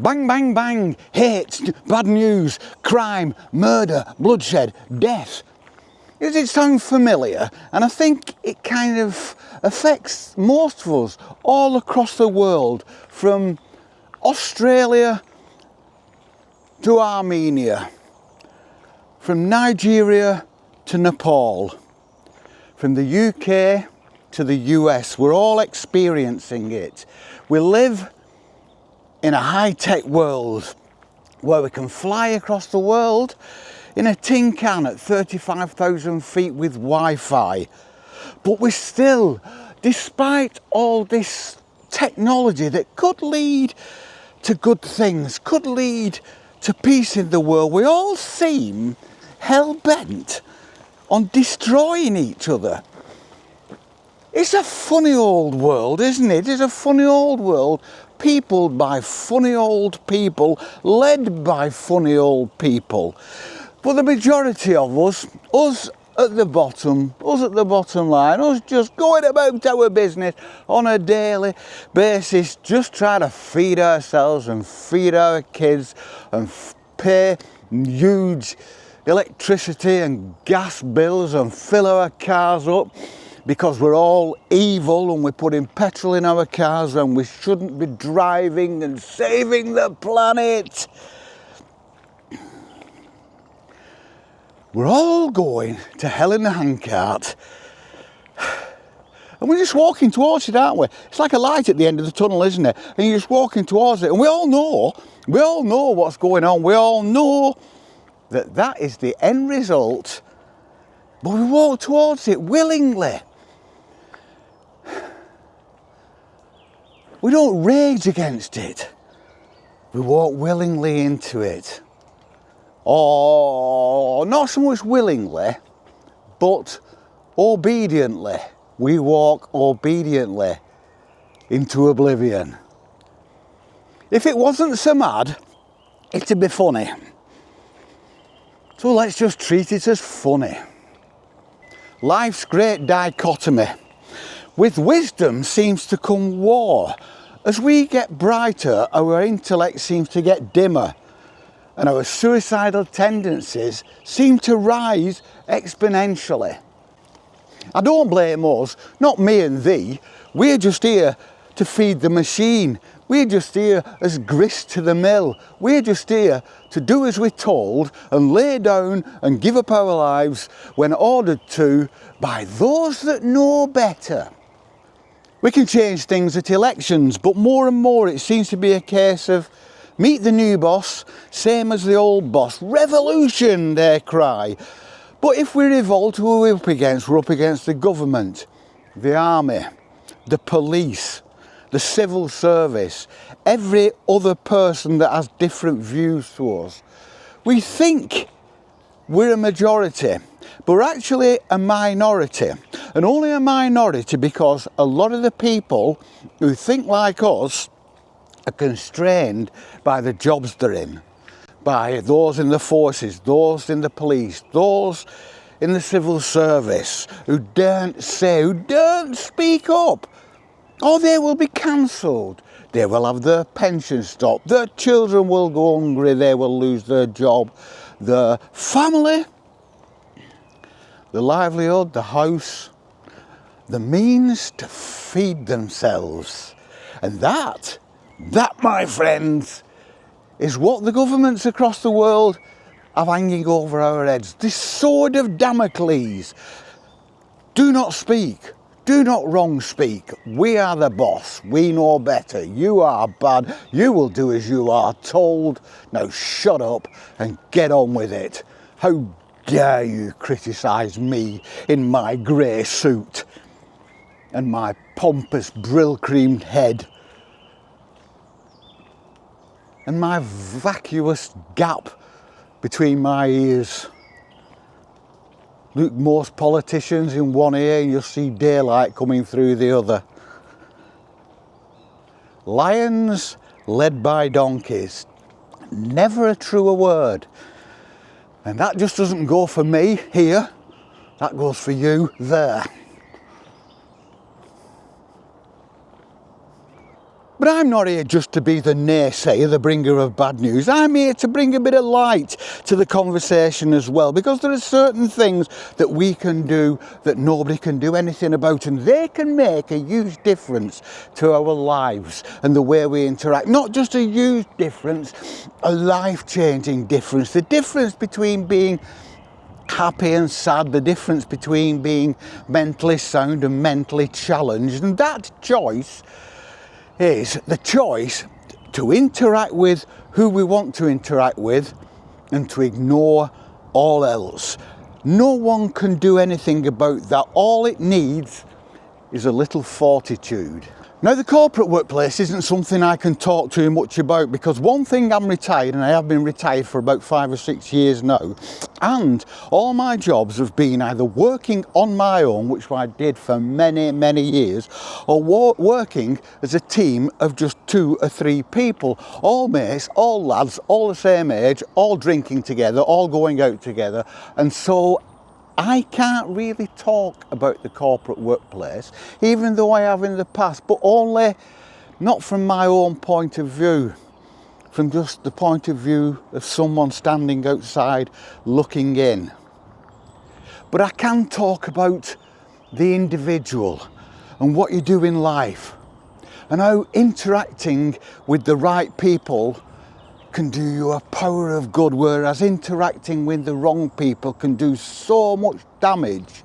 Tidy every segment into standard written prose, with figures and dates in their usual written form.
Bang, bang, bang, hate, bad news, crime, murder, bloodshed, death. Does it sound familiar? And I think it kind of affects most of us all across the world, from Australia to Armenia, from Nigeria to Nepal, from the UK to the US. We're all experiencing it. We live in a high-tech world where we can fly across the world in a tin can at 35,000 feet with Wi-Fi. But we still, despite all this technology that could lead to good things, could lead to peace in the world, we all seem hell-bent on destroying each other. It's a funny old world, isn't it? It's a funny old world, peopled by funny old people, led by funny old people. But the majority of us at the bottom line, us just going about our business on a daily basis, just trying to feed ourselves and feed our kids and pay huge electricity and gas bills and fill our cars up, because we're all evil and we're putting petrol in our cars and we shouldn't be driving and saving the planet. We're all going to hell in a handcart. And we're just walking towards it, aren't we? It's like a light at the end of the tunnel, isn't it? And you're just walking towards it. And we all know what's going on. We all know that is the end result. But we walk towards it willingly. We don't rage against it. We walk willingly into it. Or not so much willingly, but obediently. We walk obediently into oblivion. If it wasn't so mad, it'd be funny. So let's just treat it as funny. Life's great dichotomy. With wisdom seems to come war. As we get brighter, our intellect seems to get dimmer, and our suicidal tendencies seem to rise exponentially. I don't blame us, not me and thee. We're just here to feed the machine. We're just here as grist to the mill. We're just here to do as we're told and lay down and give up our lives when ordered to by those that know better. We can change things at elections, but more and more it seems to be a case of meet the new boss, same as the old boss. Revolution, they cry. But if we revolt, who are we up against? We're up against the government, the army, the police, the civil service, every other person that has different views to us. We think we're a majority, but we're actually a minority. And only a minority because a lot of the people who think like us are constrained by the jobs they're in, by those in the forces, those in the police, those in the civil service who don't speak up, or they will be cancelled. They will have their pension stopped, their children will go hungry, they will lose their job, their family, the livelihood, the house, the means to feed themselves. And that, my friends, is what the governments across the world have hanging over our heads. This sword of Damocles. Do not speak. Do not wrong speak. We are the boss. We know better. You are bad. You will do as you are told. Now shut up and get on with it. How dare you criticise me in my grey suit and my pompous brill-creamed head and my vacuous gap between my ears. Look, most politicians in one ear, you'll see daylight coming through the other. Lions led by donkeys. Never a truer word. And that just doesn't go for me here. That goes for you there. But I'm not here just to be the naysayer, the bringer of bad news. I'm here to bring a bit of light to the conversation as well, because there are certain things that we can do that nobody can do anything about, and they can make a huge difference to our lives and the way we interact. Not just a huge difference, a life-changing difference. The difference between being happy and sad, the difference between being mentally sound and mentally challenged, and that choice is the choice to interact with who we want to interact with and to ignore all else. No one can do anything about that. All it needs is a little fortitude. Now, the corporate workplace isn't something I can talk too much about, because one thing, I'm retired, and I have been retired for about 5 or 6 years now, and all my jobs have been either working on my own, which I did for many years, or working as a team of just 2 or 3 people, all mates, all lads, all the same age, all drinking together, all going out together. And so I can't really talk about the corporate workplace, even though I have in the past, but only not from my own point of view, from just the point of view of someone standing outside looking in. But I can talk about the individual and what you do in life, and how interacting with the right people can do you a power of good, whereas interacting with the wrong people can do so much damage.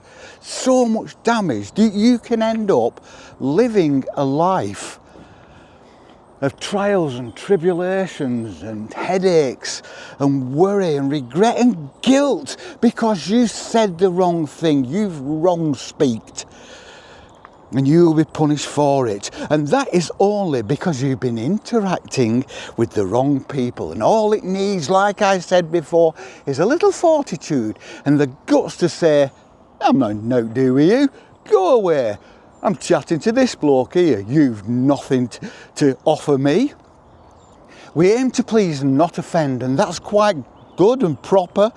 You can end up living a life of trials and tribulations and headaches and worry and regret and guilt because you said the wrong thing, you've wrong-speaked, and you'll be punished for it. And that is only because you've been interacting with the wrong people. And all it needs, like I said before, is a little fortitude and the guts to say, I'm not no do with you, go away. I'm chatting to this bloke here, you've nothing to offer me. We aim to please and not offend, and that's quite good and proper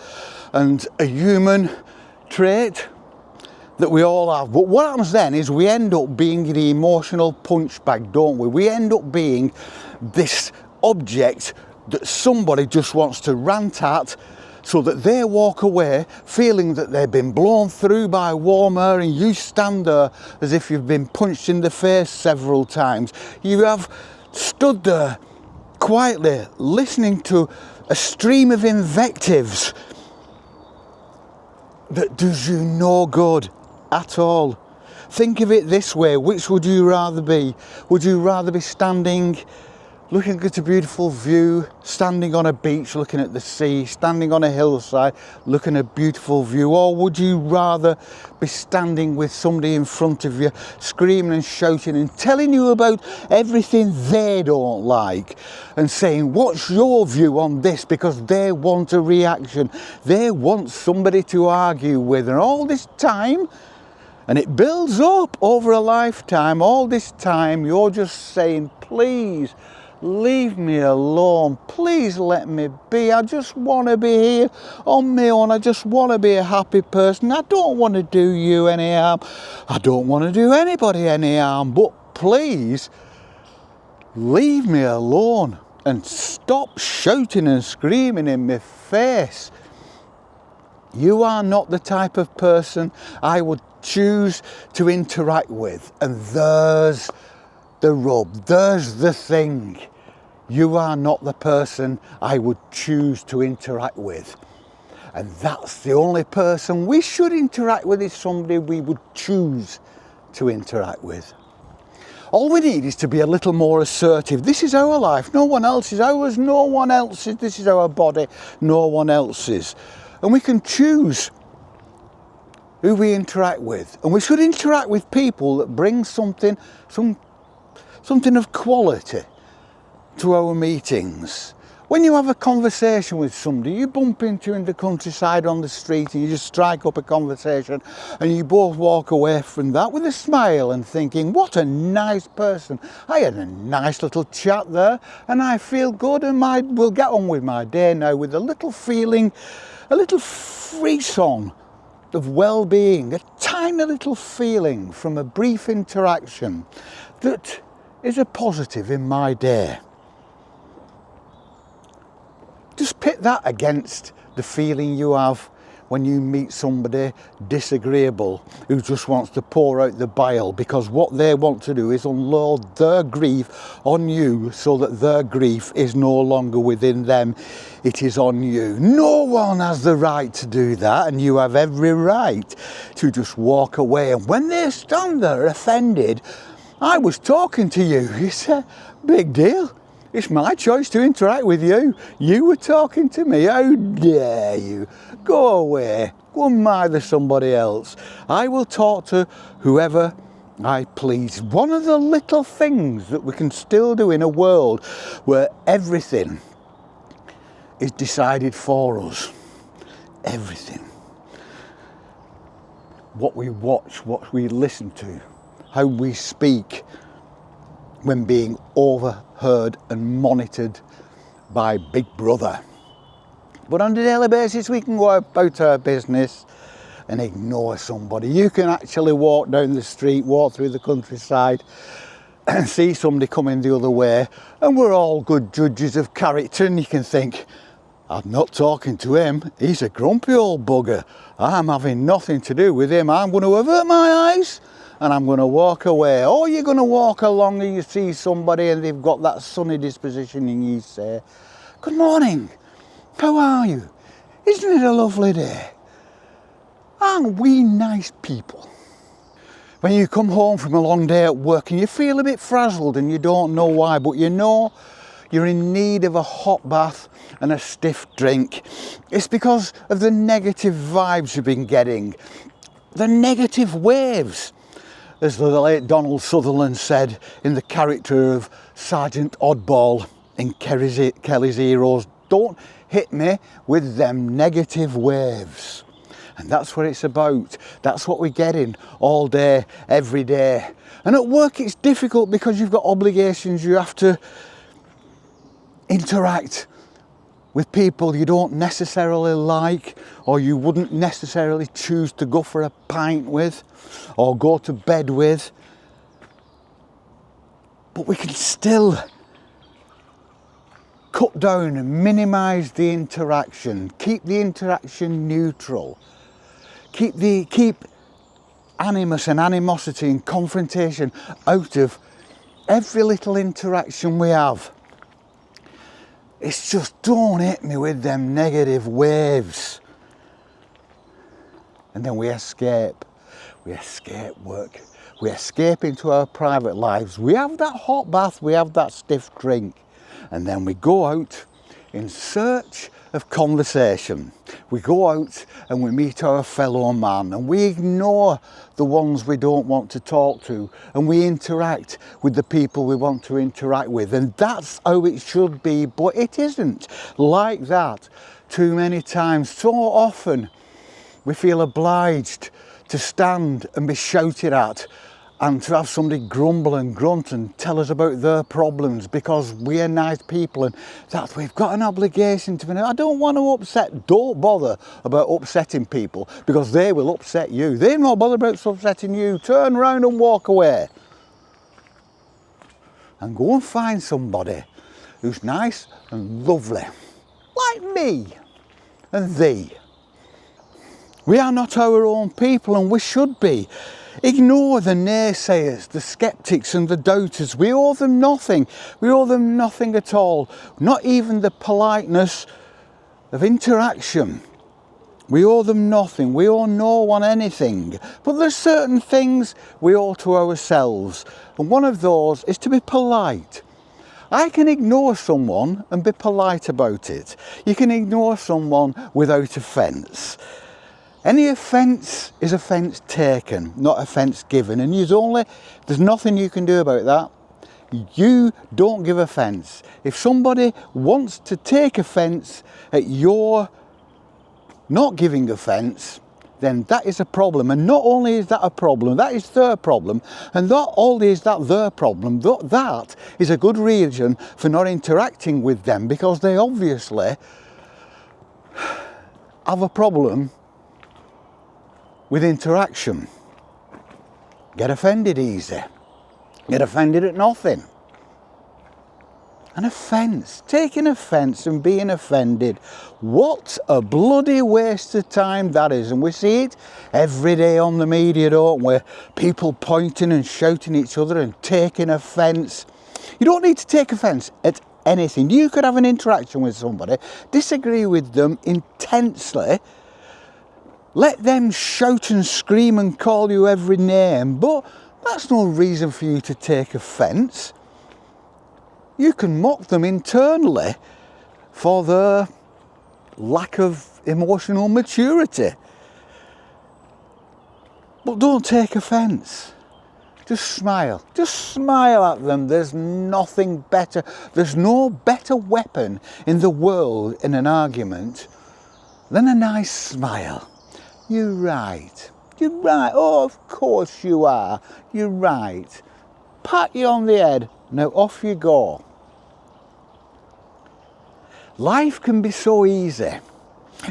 and a human trait that we all have. But what happens then is we end up being the emotional punch bag, don't we? We end up being this object that somebody just wants to rant at, so that they walk away feeling that they've been blown through by warm air, and you stand there as if you've been punched in the face several times. You have stood there quietly listening to a stream of invectives that does you no good at all. Think of it this way, which would you rather be? Would you rather be standing looking at a beautiful view, standing on a beach looking at the sea, standing on a hillside looking at a beautiful view, or would you rather be standing with somebody in front of you screaming and shouting and telling you about everything they don't like and saying, what's your view on this, because they want a reaction, they want somebody to argue with, and all this time, and it builds up over a lifetime, all this time you're just saying, please leave me alone, please let me be, I just want to be here on my own, I just want to be a happy person, I don't want to do you any harm, I don't want to do anybody any harm, but please leave me alone and stop shouting and screaming in my face. You are not the type of person I would choose to interact with, and there's the rub, there's the thing. You are not the person I would choose to interact with. And that's the only person we should interact with, is somebody we would choose to interact with. All we need is to be a little more assertive. This is our life, no one else's. Ours, no one else's. This is our body, no one else's. And we can choose who we interact with. And we should interact with people that bring something of quality to our meetings. When you have a conversation with somebody, you bump into in the countryside on the street and you just strike up a conversation and you both walk away from that with a smile and thinking, what a nice person. I had a nice little chat there and I feel good, and we'll get on with my day now with a little feeling, a little frisson of well-being, a tiny little feeling from a brief interaction that is a positive in my day? Just pit that against the feeling you have when you meet somebody disagreeable who just wants to pour out the bile, because what they want to do is unload their grief on you so that their grief is no longer within them, it is on you. No one has the right to do that, and you have every right to just walk away. And when they stand there offended, I was talking to you, it's a big deal. It's my choice to interact with you. You were talking to me. How dare you? Go away. Go and mother somebody else. I will talk to whoever I please. One of the little things that we can still do in a world where everything is decided for us. Everything. What we watch, what we listen to, how we speak when being overheard and monitored by Big Brother. But on a daily basis we can go about our business and ignore somebody. You can actually walk down the street, walk through the countryside and see somebody coming the other way, and we're all good judges of character, and you can think, I'm not talking to him, he's a grumpy old bugger, I'm having nothing to do with him, I'm going to avert my eyes and I'm going to walk away. Or you're going to walk along and you see somebody and they've got that sunny disposition and you say, good morning, how are you? Isn't it a lovely day? Aren't we nice people? When you come home from a long day at work and you feel a bit frazzled and you don't know why, but you know you're in need of a hot bath and a stiff drink, it's because of the negative vibes you've been getting, the negative waves. As the late Donald Sutherland said in the character of Sergeant Oddball in Kelly's Heroes, don't hit me with them negative waves. And that's what it's about. That's what we're getting all day, every day. And at work it's difficult because you've got obligations. You have to interact with people you don't necessarily like, or you wouldn't necessarily choose to go for a pint with or go to bed with. But we can still cut down and minimise the interaction, keep the interaction neutral, keep animus and animosity and confrontation out of every little interaction we have. It's just, don't hit me with them negative waves. And then we escape. We escape work. We escape into our private lives. We have that hot bath, we have that stiff drink. And then we go out in search of conversation. We go out and we meet our fellow man, and we ignore the ones we don't want to talk to, and we interact with the people we want to interact with. And that's how it should be, but it isn't like that too many times. So often we feel obliged to stand and be shouted at, and to have somebody grumble and grunt and tell us about their problems because we are nice people, and that we've got an obligation to. I don't want to upset. Don't bother about upsetting people because they will upset you. They're not bothered about upsetting you. Turn around and walk away. And go and find somebody who's nice and lovely, like me and thee. We are not our own people, and we should be. Ignore the naysayers, the skeptics and the doubters. We owe them nothing. We owe them nothing at all. Not even the politeness of interaction. We owe them nothing. We owe no one anything. But there's certain things we owe to ourselves. And one of those is to be polite. I can ignore someone and be polite about it. You can ignore someone without offence. Any offence is offence taken, not offence given, and there's nothing you can do about that. You don't give offence. If somebody wants to take offence at your not giving offence, then that is a problem. And not only is that a problem, that is their problem. And not only is that their problem, that is a good reason for not interacting with them, because they obviously have a problem with interaction. Get offended easy. Get offended at nothing. An offence, taking offence and being offended. What a bloody waste of time that is. And we see it every day on the media, don't we? People pointing and shouting at each other and taking offence. You don't need to take offence at anything. You could have an interaction with somebody, disagree with them intensely, let them shout and scream and call you every name, but that's no reason for you to take offence. You can mock them internally for their lack of emotional maturity. But don't take offence. Just smile. Just smile at them. There's nothing better. There's no better weapon in the world in an argument than a nice smile. You're right. You're right. Oh, of course you are. You're right. Pat you on the head. Now off you go. Life can be so easy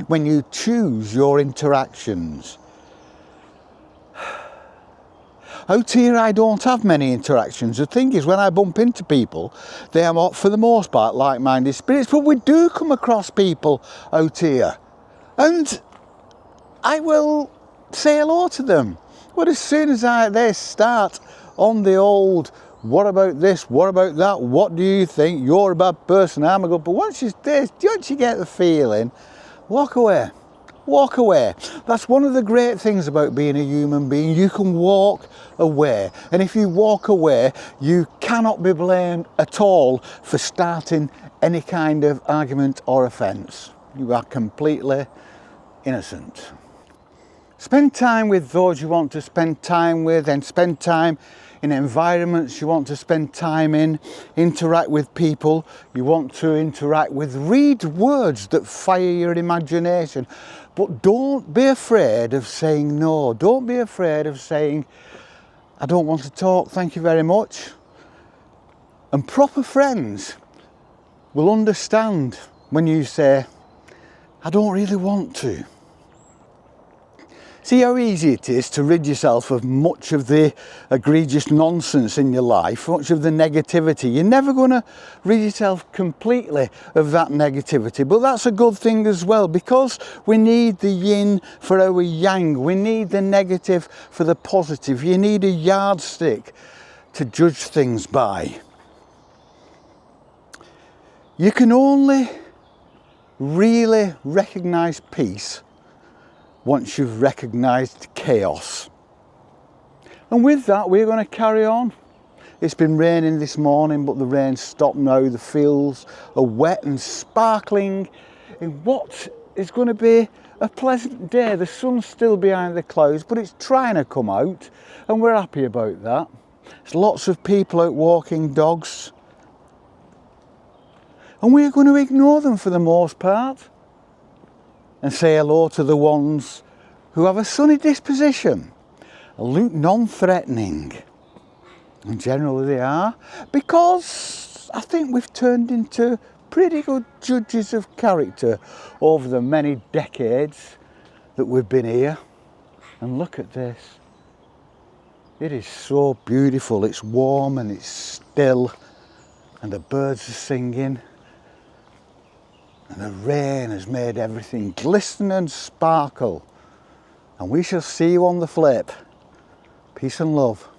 when you choose your interactions. Out here I don't have many interactions. The thing is, when I bump into people, they are for the most part like-minded spirits, but we do come across people out here. And I will say hello to them. But as soon as they start on the old, what about this, what about that, what do you think, you're a bad person, I'm a good, but once you get the feeling, walk away. Walk away. That's one of the great things about being a human being. You can walk away. And if you walk away, you cannot be blamed at all for starting any kind of argument or offence. You are completely innocent. Spend time with those you want to spend time with, and spend time in environments you want to spend time in. Interact with people you want to interact with. Read words that fire your imagination. But don't be afraid of saying no. Don't be afraid of saying, I don't want to talk, thank you very much. And proper friends will understand when you say, I don't really want to. See how easy it is to rid yourself of much of the egregious nonsense in your life, much of the negativity. You're never going to rid yourself completely of that negativity, but that's a good thing as well, because we need the yin for our yang. We need the negative for the positive. You need a yardstick to judge things by. You can only really recognise peace once you've recognised chaos. And with that, we're going to carry on. It's been raining this morning, but the rain stopped now. The fields are wet and sparkling in what is going to be a pleasant day. The sun's still behind the clouds, but it's trying to come out, and we're happy about that. There's lots of people out walking dogs, and we're going to ignore them for the most part and say hello to the ones who have a sunny disposition, look non-threatening. And generally they are, because I think we've turned into pretty good judges of character over the many decades that we've been here. And look at this. It is so beautiful. It's warm and it's still, and the birds are singing. And the rain has made everything glisten and sparkle. And we shall see you on the flip. Peace and love.